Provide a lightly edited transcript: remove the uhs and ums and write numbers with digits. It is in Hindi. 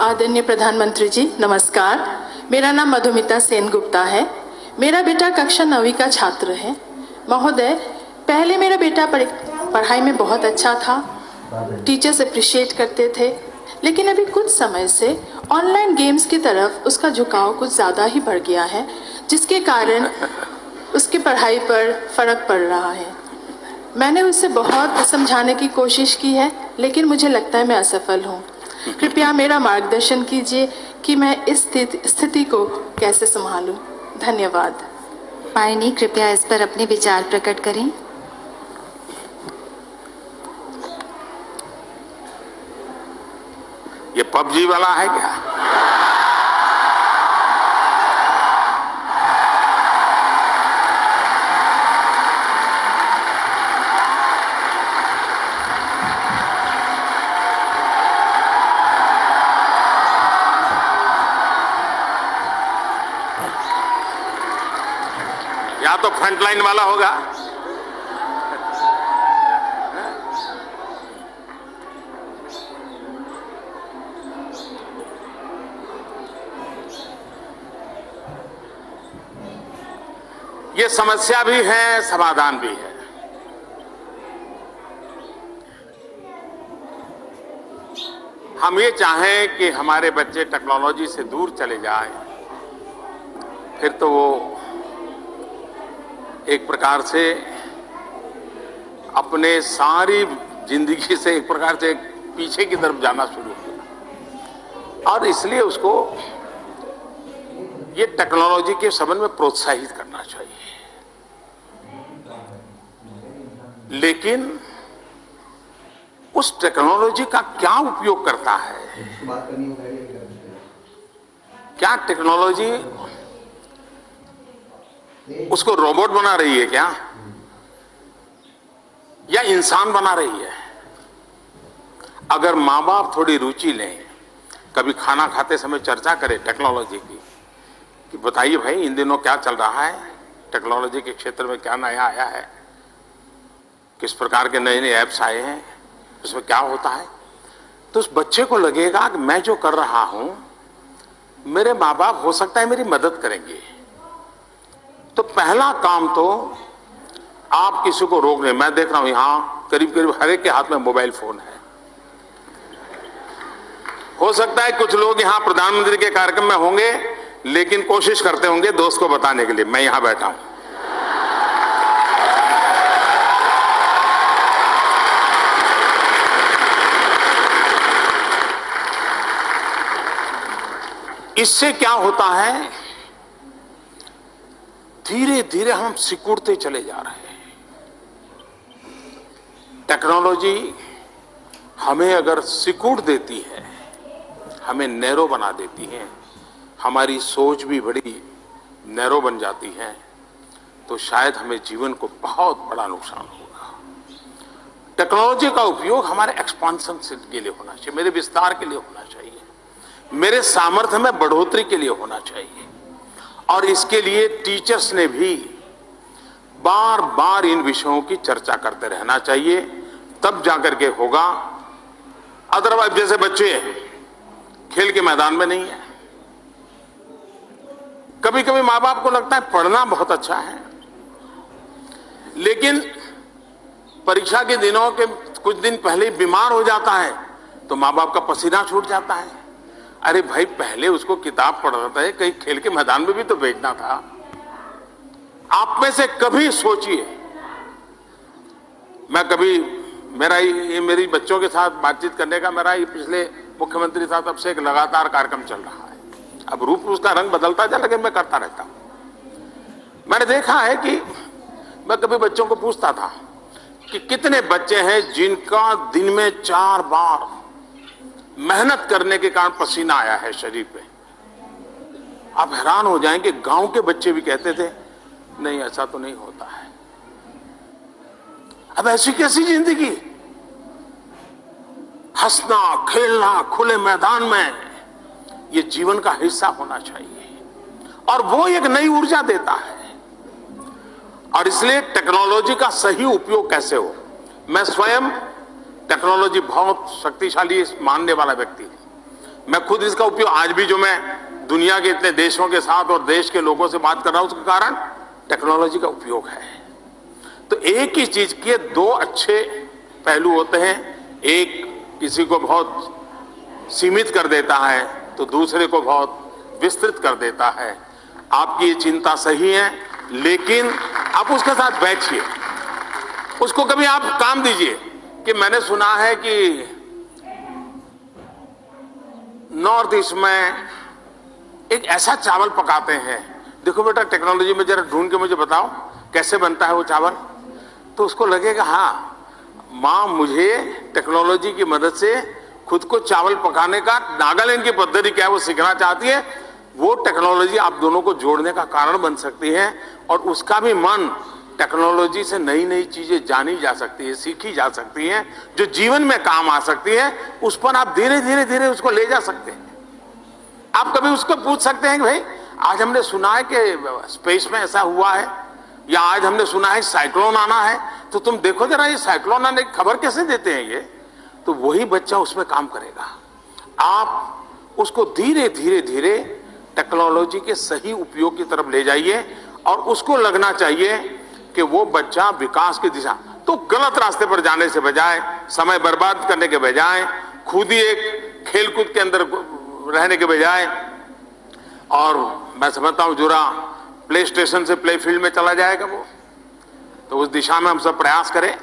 आदरणीय प्रधानमंत्री जी नमस्कार। मेरा नाम मधुमिता सेनगुप्ता है। मेरा बेटा कक्षा 9वीं का छात्र है। महोदय, पहले मेरा बेटा पढ़ाई में बहुत अच्छा था, टीचर्स अप्रिशिएट करते थे, लेकिन अभी कुछ समय से ऑनलाइन गेम्स की तरफ उसका झुकाव कुछ ज़्यादा ही बढ़ गया है, जिसके कारण उसकी पढ़ाई पर फर्क पड़ रहा है। मैंने उसे बहुत समझाने की कोशिश की है, लेकिन मुझे लगता है मैं असफल हूँ। कृपया मेरा मार्गदर्शन कीजिए कि मैं इस स्थिति को कैसे संभालूं। धन्यवाद। पायनी, कृपया इस पर अपने विचार प्रकट करें। ये पबजी वाला है क्या? या तो फ्रंटलाइन वाला होगा। ये समस्या भी है, समाधान भी है। हम ये चाहें कि हमारे बच्चे टेक्नोलॉजी से दूर चले जाएं, फिर तो वो एक प्रकार से अपने सारी जिंदगी से एक प्रकार से पीछे की तरफ जाना शुरू किया, और इसलिए उसको ये टेक्नोलॉजी के संबंध में प्रोत्साहित करना चाहिए। लेकिन उस टेक्नोलॉजी का क्या उपयोग करता है? क्या टेक्नोलॉजी उसको रोबोट बना रही है क्या, या इंसान बना रही है? अगर माँ बाप थोड़ी रुचि लें, कभी खाना खाते समय चर्चा करें टेक्नोलॉजी की, कि बताइए भाई इन दिनों क्या चल रहा है, टेक्नोलॉजी के क्षेत्र में क्या नया आया है, किस प्रकार के नए नए ऐप्स आए हैं, उसमें क्या होता है, तो उस बच्चे को लगेगा कि मैं जो कर रहा हूं मेरे माँ बाप हो सकता है मेरी मदद करेंगे। तो पहला काम तो आप किसी को रोक रहे। मैं देख रहा हूं यहां करीब करीब हर एक के हाथ में मोबाइल फोन है। हो सकता है कुछ लोग यहां प्रधानमंत्री के कार्यक्रम में होंगे, लेकिन कोशिश करते होंगे दोस्त को बताने के लिए मैं यहां बैठा हूं। इससे क्या होता है, धीरे धीरे हम सिकुड़ते चले जा रहे हैं। टेक्नोलॉजी हमें अगर सिकुड़ देती है, हमें नैरो बना देती है, हमारी सोच भी बड़ी नैरो बन जाती है, तो शायद हमें जीवन को बहुत बड़ा नुकसान होगा। टेक्नोलॉजी का उपयोग हमारे एक्सपांशन के लिए होना चाहिए, मेरे विस्तार के लिए होना चाहिए, मेरे सामर्थ्य में बढ़ोतरी के लिए होना चाहिए। और इसके लिए टीचर्स ने भी बार बार इन विषयों की चर्चा करते रहना चाहिए, तब जाकर के होगा। अदरवाइज जैसे बच्चे खेल के मैदान में नहीं है, कभी कभी माँ बाप को लगता है पढ़ना बहुत अच्छा है, लेकिन परीक्षा के दिनों के कुछ दिन पहले बीमार हो जाता है तो माँ बाप का पसीना छूट जाता है। अरे भाई, पहले उसको किताब पढ़ाता है, कहीं खेल के मैदान में भी तो भेजना था। आप में से कभी सोचिए, मैं कभी मेरी बच्चों के साथ बातचीत करने का मेरा ये पिछले मुख्यमंत्री था तब से एक लगातार कार्यक्रम चल रहा है। अब रूप उसका रंग बदलता जा, लेकिन मैं करता रहता हूं। मैंने देखा है कि मैं कभी बच्चों को पूछता था कि कितने बच्चे हैं जिनका दिन में 4 बार मेहनत करने के कारण पसीना आया है शरीर पे। आप हैरान हो जाएंगे, गांव के बच्चे भी कहते थे नहीं ऐसा तो नहीं होता है। अब ऐसी कैसी जिंदगी, हंसना खेलना खुले मैदान में, ये जीवन का हिस्सा होना चाहिए, और वो एक नई ऊर्जा देता है। और इसलिए टेक्नोलॉजी का सही उपयोग कैसे हो, मैं स्वयं टेक्नोलॉजी बहुत शक्तिशाली मानने वाला व्यक्ति हूं। मैं खुद इसका उपयोग आज भी जो मैं दुनिया के इतने देशों के साथ और देश के लोगों से बात कर रहा हूं उसका कारण टेक्नोलॉजी का उपयोग है। तो एक ही चीज के दो अच्छे पहलू होते हैं, एक किसी को बहुत सीमित कर देता है तो दूसरे को बहुत विस्तृत कर देता है। आपकी ये चिंता सही है, लेकिन आप उसके साथ बैठिए, उसको कभी आप काम दीजिए कि मैंने सुना है कि नॉर्थ ईस्ट में एक ऐसा चावल पकाते हैं, देखो बेटा टेक्नोलॉजी में जरा ढूंढ के मुझे बताओ कैसे बनता है वो चावल। तो उसको लगेगा हाँ माँ मुझे टेक्नोलॉजी की मदद से खुद को चावल पकाने का नागालैंड की पद्धति क्या है वो सीखना चाहती है। वो टेक्नोलॉजी आप दोनों को जोड़ने का कारण बन सकती है और उसका भी मन टेक्नोलॉजी से नई नई चीजें जानी जा सकती है, सीखी जा सकती हैं, जो जीवन में काम आ सकती है। उस पर आप धीरे धीरे धीरे उसको ले जा सकते हैं। आप कभी उसको पूछ सकते हैं कि भाई आज हमने सुना है कि स्पेस में ऐसा हुआ है, या आज हमने सुना है साइक्लोन आना है, तो तुम देखो जरा ये साइक्लोन आने की खबर कैसे देते हैं ये। तो वही बच्चा उसमें काम करेगा। आप उसको धीरे धीरे धीरे टेक्नोलॉजी के सही उपयोग की तरफ ले जाइए और उसको लगना चाहिए कि वो बच्चा विकास की दिशा, तो गलत रास्ते पर जाने से बजाय, समय बर्बाद करने के बजाय, खुद ही एक खेलकूद के अंदर रहने के बजाय, और मैं समझता हूं जुरा प्ले स्टेशन से प्ले फील्ड में चला जाएगा वो, तो उस दिशा में हम सब प्रयास करें।